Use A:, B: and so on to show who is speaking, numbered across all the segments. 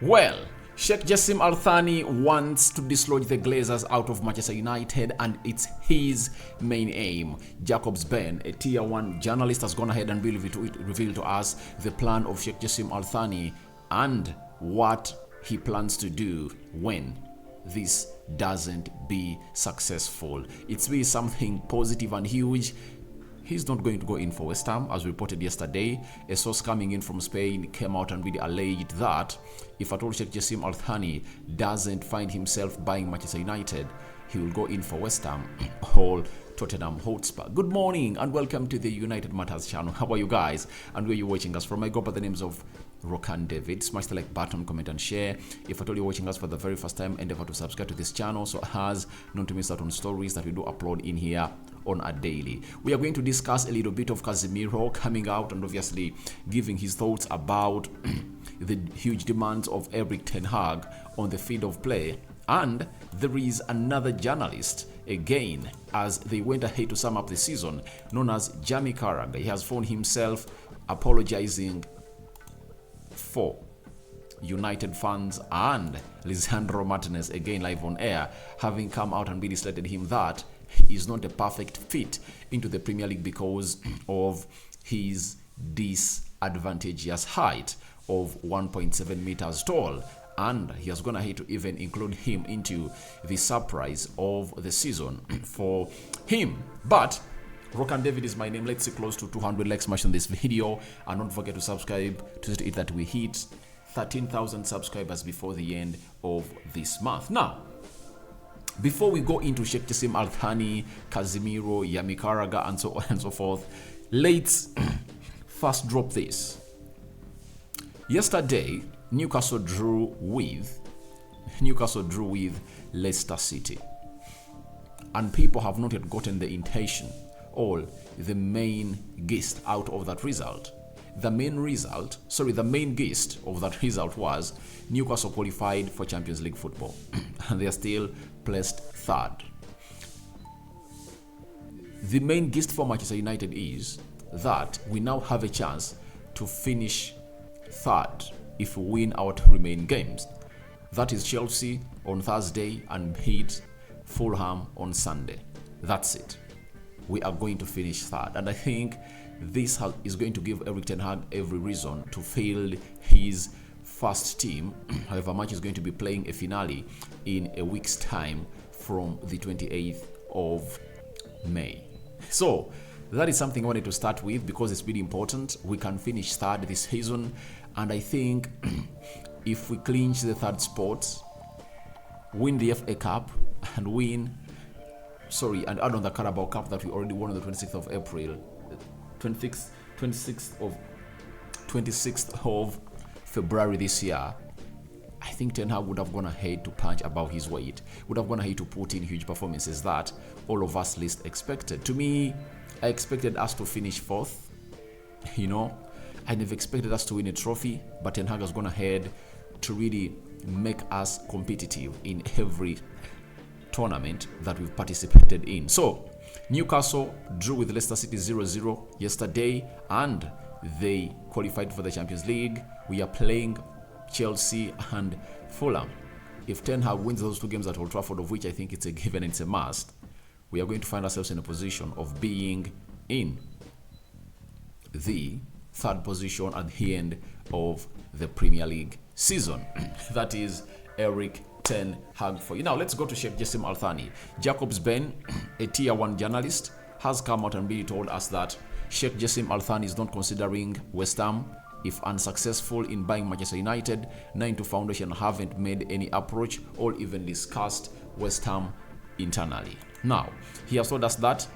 A: Well, Sheikh Jassim Al-Thani wants to dislodge the Glazers out of Manchester United, and it's his main aim. Jacobs Ben, a tier 1 journalist, has gone ahead and revealed to us the plan of Sheikh Jassim Al-Thani and what he plans to do when this doesn't be successful. It's really something positive and huge. He's not going to go in for West Ham, as reported yesterday. A source coming in from Spain came out and really alleged that if at all Sheikh Jassim Al-Thani doesn't find himself buying Manchester United, he will go in for West Ham or Tottenham Hotspur. Good morning and welcome to the United Matters channel. How are you guys? And where are you watching us from? I go by the names of Rokan David. Smash the like button, comment and share. If at all you're watching us for the very first time, endeavor to subscribe to this channel so as not to miss out on stories that we do upload in here on a daily. We are going to discuss a little bit of Casemiro coming out and obviously giving his thoughts about the huge demands of Erik ten Hag on the field of play. And there is another journalist again, as they went ahead to sum up the season, known as Carragher. He has found himself apologizing for United fans and Lisandro Martinez, again live on air, having come out and really stated him that he is not a perfect fit into the Premier League because of his disadvantageous height of 1.7 meters tall. And he has gone ahead to even include him into the surprise of the season for him. But Rokan David is my name. Let's see close to 200 likes smash on this video, and don't forget to subscribe to see that we hit 13,000 subscribers before the end of this month. Now, before we go into Sheikh Jassim Al-Thani, Casemiro, Carragher, and so on and so forth, let's first drop this. Yesterday, Newcastle drew with Leicester City, and people have not yet gotten the intention or the main gist out of that result. The main gist of that result was Newcastle qualified for Champions League football and they are still placed third. The main gist for Manchester United is that we now have a chance to finish third if we win our two remaining games. That is Chelsea on Thursday and beat Fulham on Sunday. That's it. We are going to finish third, and I think this is going to give Erik ten Hag every reason to field his first team, however much is going to be playing a finale in a week's time from the 28th of May. So that is something I wanted to start with because it's really important. We can finish third this season, and I think if we clinch the third spot, win the FA Cup and and add on the Carabao Cup that we already won on the 26th of April, 26th of February this year, I think Ten Hag would have gone ahead to punch above his weight, would have gone ahead to put in huge performances that all of us least expected. To me, I expected us to finish fourth. I never expected us to win a trophy, but Ten Hag has gone ahead to really make us competitive in every tournament that we've participated in. So Newcastle drew with Leicester City 0-0 yesterday and they qualified for the Champions League. We are playing Chelsea and Fulham. If Ten Hag wins those two games at Old Trafford, of which I think it's a given, it's a must, we are going to find ourselves in a position of being in the third position at the end of the Premier League season. That is Erik ten Hag for you. Now let's go to Sheikh Jassim Al-Thani. Jacobs Ben, a tier 1 journalist, has come out and really told us that Sheikh Jassim Al-Thani is not considering West Ham. If unsuccessful in buying Manchester United, 9-2 Foundation haven't made any approach or even discussed West Ham internally. Now, he has told us that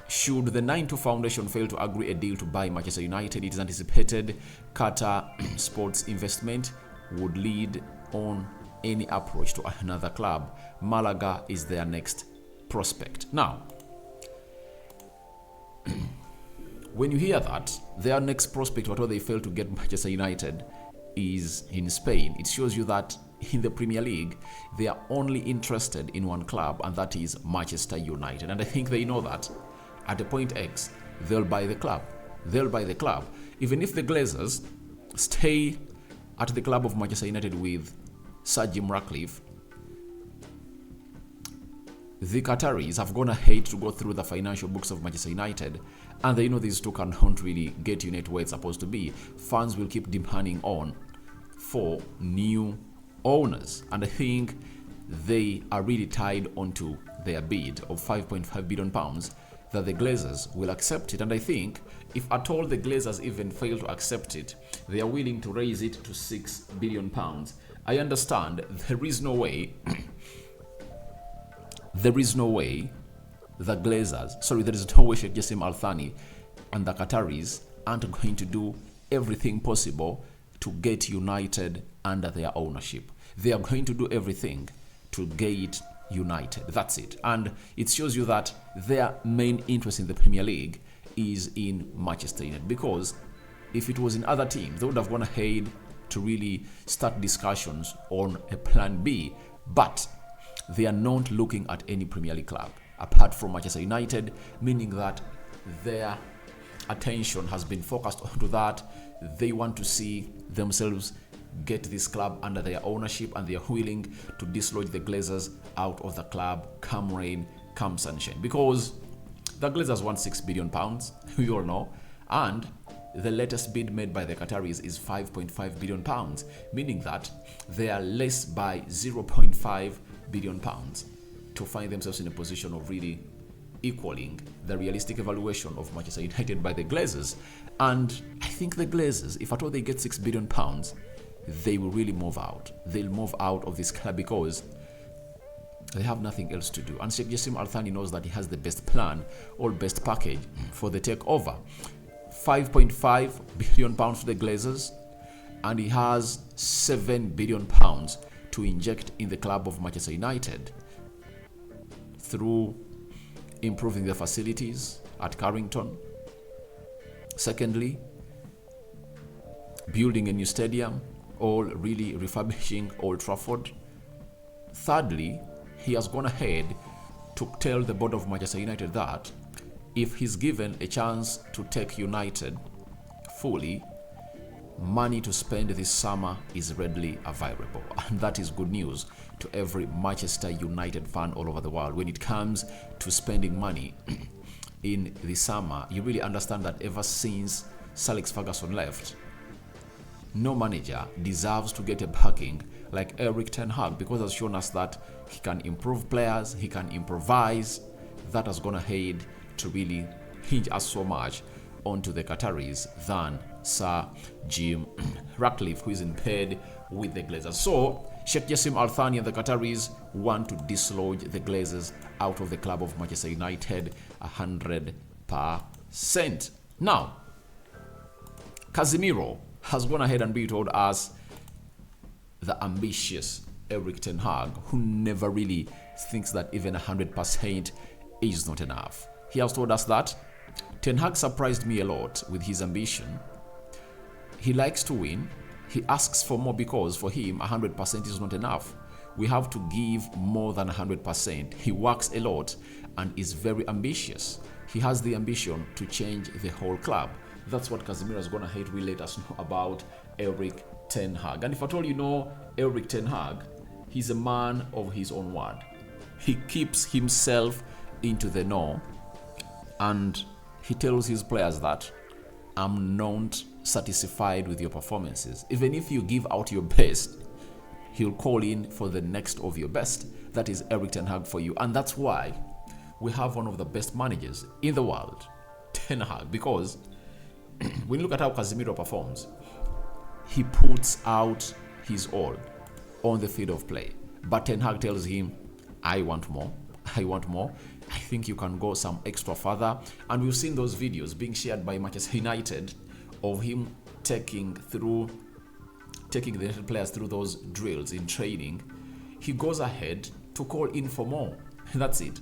A: should the 9-2 Foundation fail to agree a deal to buy Manchester United, it is anticipated Qatar Sports Investment would lead on any approach to another club. Malaga is their next prospect. Now, when you hear that their next prospect, whatever they fail to get Manchester United, is in Spain, it shows you that in the Premier League, they are only interested in one club, and that is Manchester United. And I think they know that at a point X, they'll buy the club. Even if the Glazers stay at the club of Manchester United with Sir Jim Ratcliffe, the Qataris have gone ahead to go through the financial books of Manchester United, and they know these two cannot really get United where it's supposed to be. Fans will keep demanding on for new owners, and I think they are really tied onto their bid of £5.5 billion that the Glazers will accept it. And I think if at all the Glazers even fail to accept it, they are willing to raise it to £6 billion. I understand there is no way the Glazers, there is no way Sheikh Jassim Al Thani and the Qataris aren't going to do everything possible to get United under their ownership. They are going to do everything to get United. That's it. And it shows you that their main interest in the Premier League is in Manchester United, because if it was in other teams, they would have gone ahead to really start discussions on a plan B, but they are not looking at any Premier League club apart from Manchester United, meaning that their attention has been focused onto that. They want to see themselves get this club under their ownership, and they are willing to dislodge the Glazers out of the club, come rain, come sunshine, because the Glazers want £6 billion, we all know, and the latest bid made by the Qataris is £5.5 billion, meaning that they are less by £0.5 billion to find themselves in a position of really equaling the realistic evaluation of Manchester United by the Glazers. And I think the Glazers, if at all they get £6 billion, they will really move out. They'll move out of this club because they have nothing else to do. And Sheikh Jassim Al Thani knows that he has the best plan or best package for the takeover. £5.5 billion for the Glazers, and he has £7 billion to inject in the club of Manchester United through improving the facilities at Carrington. Secondly, building a new stadium, or really refurbishing Old Trafford. Thirdly, he has gone ahead to tell the board of Manchester United that if he's given a chance to take United fully, money to spend this summer is readily available. And that is good news to every Manchester United fan all over the world. When it comes to spending money in the summer, you really understand that ever since Sir Alex Ferguson left, no manager deserves to get a backing like Erik ten Hag, because has shown us that he can improve players, he can improvise. That has gone ahead to really hinge us so much onto the Qataris than Sir Jim Ratcliffe, who is in bed with the Glazers. So Sheikh Jassim Al Thani and the Qataris want to dislodge the Glazers out of the club of Manchester United 100%. Now, Casemiro has gone ahead and told us the ambitious Erik ten Hag, who never really thinks that even 100% is not enough. He has told us that Ten Hag surprised me a lot with his ambition. He likes to win. He asks for more because for him 100% is not enough. We have to give more than 100%. He works a lot and is very ambitious. He has the ambition to change the whole club. That's what Casemiro is going to hate. Will let us know about Erik ten Hag. And if at all you know Erik ten Hag, he's a man of his own word. He keeps himself into the know, and he tells his players that I'm not satisfied with your performances. Even if you give out your best, he'll call in for the next of your best. That is Erik ten Hag for you. And that's why we have one of the best managers in the world, Ten Hag, because when you look at how Casemiro performs, he puts out his all on the field of play. But Ten Hag tells him, I want more. I want more. I think you can go some extra further. And we've seen those videos being shared by Manchester United of him taking the United players through those drills in training. He goes ahead to call in for more. That's it.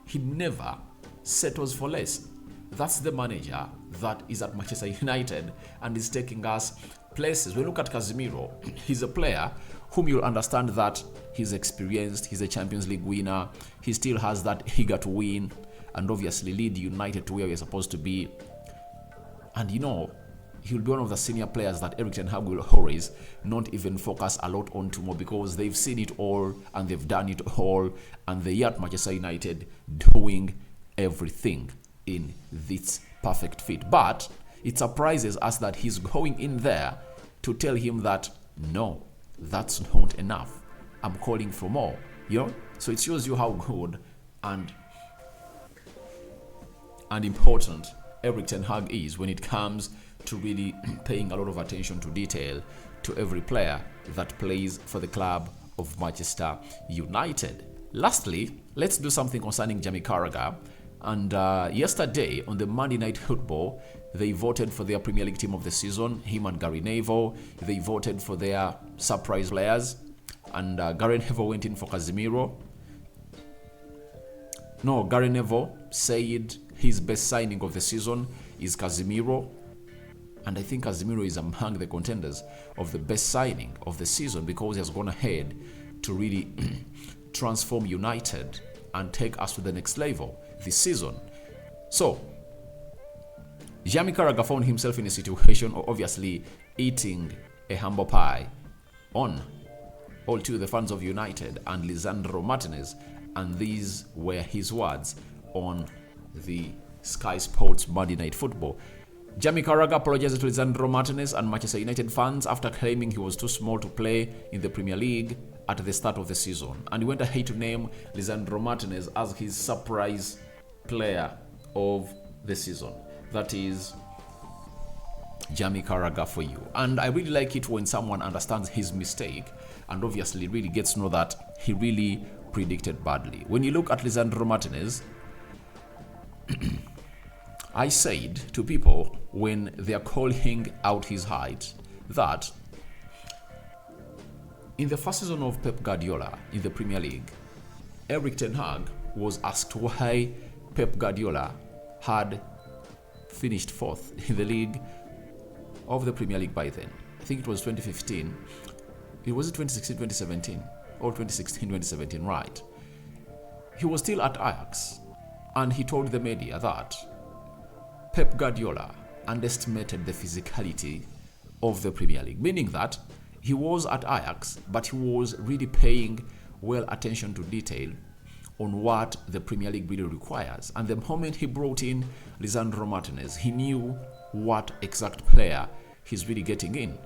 A: He never settles for less. That's the manager that is at Manchester United and is taking us places. We look at Casemiro. He's a player whom you'll understand that he's experienced. He's a Champions League winner. He still has that eager to win and obviously lead United to where we're supposed to be. And you know, he'll be one of the senior players that Erik ten Hag will always not even focus a lot on tomorrow, because they've seen it all and they've done it all, and they're at Manchester United doing everything in this perfect fit. But it surprises us that he's going in there to tell him that, no, that's not enough. I'm calling for more. So it shows you how good and important Erik ten Hag is when it comes to really paying a lot of attention to detail to every player that plays for the club of Manchester United. Lastly, let's do something concerning Jamie Carragher. And yesterday on the Monday Night Football, they voted for their Premier League team of the season, him and Gary Neville. They voted for their surprise players, and Gary Neville went in for Casemiro. No, Gary Neville said his best signing of the season is Casemiro, and I think Casemiro is among the contenders of the best signing of the season, because he has gone ahead to really transform United and take us to the next level this season. So Jamie Carragher found himself in a situation of obviously eating a humble pie on all to the fans of United and Lisandro Martinez, and these were his words on the Sky Sports Monday Night Football. Jamie Carragher apologized to Lisandro Martinez and Manchester United fans after claiming he was too small to play in the Premier League at the start of the season, and he went ahead to name Lisandro Martinez as his surprise player of the season. That is Jamie Carragher for you. And I really like it when someone understands his mistake and obviously really gets to know that he really predicted badly. When you look at Lisandro Martinez, I said to people when they are calling out his height that in the first season of Pep Guardiola in the Premier League, Erik ten Hag was asked why Pep Guardiola had finished fourth in the league of the Premier League by then. I think it was 2015. It was 2016, 2017, or 2016, 2017, right? He was still at Ajax, and he told the media that Pep Guardiola underestimated the physicality of the Premier League, meaning that he was at Ajax, but he was really paying well attention to detail on what the Premier League really requires. And the moment he brought in Lisandro Martinez, he knew what exact player he's really getting in.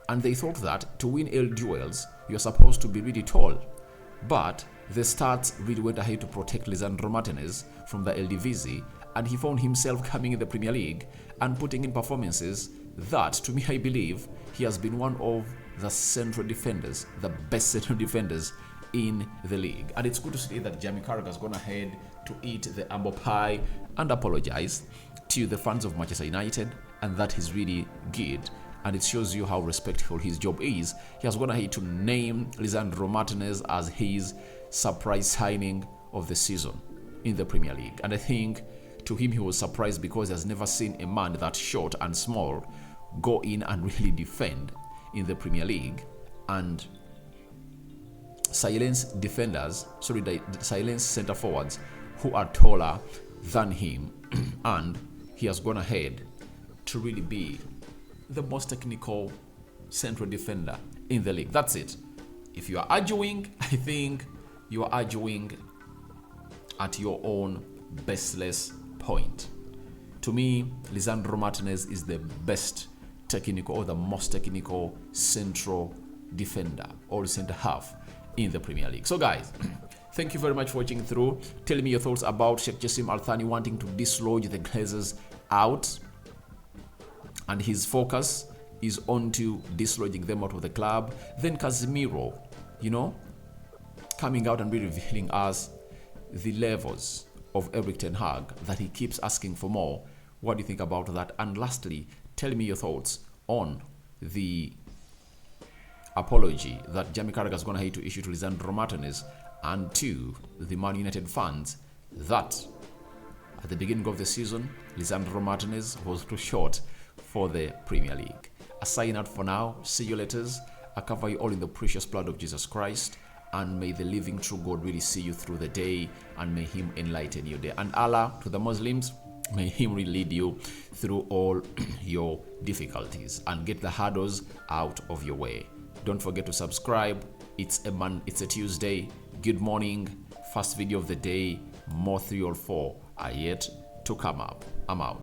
A: And they thought that to win El Duels, you're supposed to be really tall. But the stats really went ahead to protect Lisandro Martinez from the Eredivisie, and he found himself coming in the Premier League and putting in performances that, to me, I believe he has been one of the central defenders, the best central defenders in the league. And it's good to see that Jamie Carragher has gone ahead to eat the humble pie and apologize to the fans of Manchester United, and that is really good. And it shows you how respectful his job is. He has gone ahead to name Lisandro Martinez as his surprise signing of the season in the Premier League. And I think to him, he was surprised because he has never seen a man that short and small go in and really defend in the Premier League and silence center forwards who are taller than him. And he has gone ahead to really be the most technical central defender in the league. That's it. If you are arguing, I think you are arguing at your own baseless point. To me, Lisandro Martinez is the best technical or the most technical central defender or center half in the Premier League. So guys, thank you very much for watching through. Tell me your thoughts about Sheikh Jassim Al-Thani wanting to dislodge the Glazers out, and his focus is on to dislodging them out of the club. Then Casemiro, coming out and really revealing us the levels of Erik ten Hag, that he keeps asking for more. What do you think about that? And lastly, tell me your thoughts on the apology that Jamie Carragher is going to have to issue to Lisandro Martinez and to the Man United fans, that at the beginning of the season, Lisandro Martinez was too short for the Premier League. A sign out for now. See you later. I cover you all in the precious blood of Jesus Christ, and may the living true God really see you through the day, and may him enlighten your day. And Allah, to the Muslims, May Him lead you through all your difficulties and get the hurdles out of your way. Don't forget to subscribe. It's a Tuesday. Good morning. First video of the day. More 3 or 4 are yet to come up. I'm out.